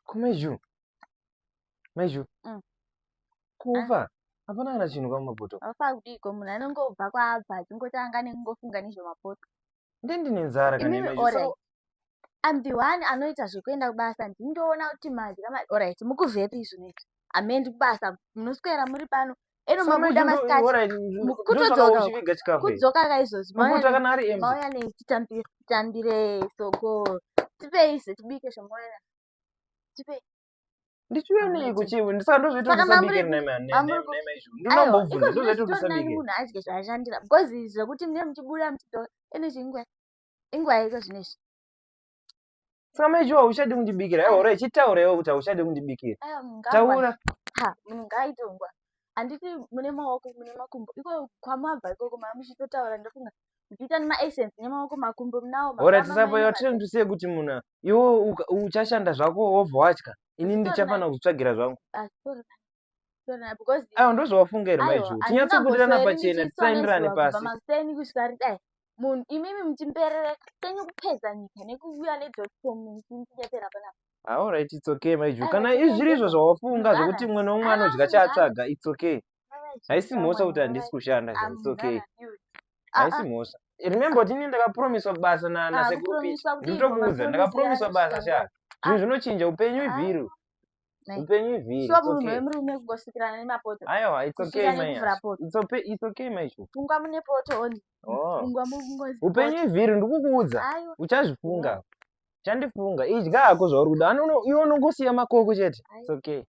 Kumeju. Meju. Kuva. Hapana kana chinhu kwamapoto. Afa kudiko munhu anongobva kwaabva chingotanga nengofunga nezvemapoto. Ndine nzara kana Imimi Meju. alright. I'm the one anoita zvekuenda kubasa ndindoona kuti madya alright mukuvhepi izvonizvi. Amendi kubasa munoswera muri pano. Eno mabuda masikati. Kudzoka kaizvozvi. Mapoto kana ari empty. Mauya netitambire soko. Tipei tibike zvamuona. Tipei. Ndichiweni kuchiwe ndisandozvita kusabike nemeju. Ndinombobvunza ndozvita kusabike. Munhu adye zvashandira. Because zvokuti mune muchibuda muchidzoka. Ene zvingwa. Ingwa iko zvinezvi. Saka Meju auchade kundibikira. Alright chitaurewo kuti auchade kundibikira. Taura. Ha, munhu ngaitongwa. Anditi mune maoko mune makumbo. Iko kwamabva ikoko mamuchitotaura ndofunga. Muchiita nemaessence nemaoko makumbo munawo. Alright sapo tisiye kuti munhu iwo uchashanda zvako wobva watya. Ini ndichafana kutsvagira zvangu. Because ndozvawafunga here Meju. Tinyatsobudirana pachena tisaenderane pasi. Pamaseni kusvika ridai. Munhu imimi muchimberereka tenye kupedza nyika nekuuya ne.com muchinyepera panapa. Alright it's okay Meju. Kana izviri izvo zvawafunga zvokuti mumwe nomumwe anodya chaatsvaga it's okay. Haisi mhosva kuti handisi kushanda it's okay. Haisi mhosva. Remember kuti ini ndakapromiswa basa nasekuru. Nditokuudza ndakapromiswa basa sha. Zvinhu zvinochinja upenyu ivhiru. Upenyu ivhiru. So munhu wemurume kugosikirana nemapoto. Aiwa it's okay Meju. It's okay Meju. Funga mune poto only. Funga mungozi. Upenyu ivhiru ndikukuudza. Uchazvifunga. Chandifunga. Idya hako zvauri kuda. Iwe unongosiya makoko chete. It's okay.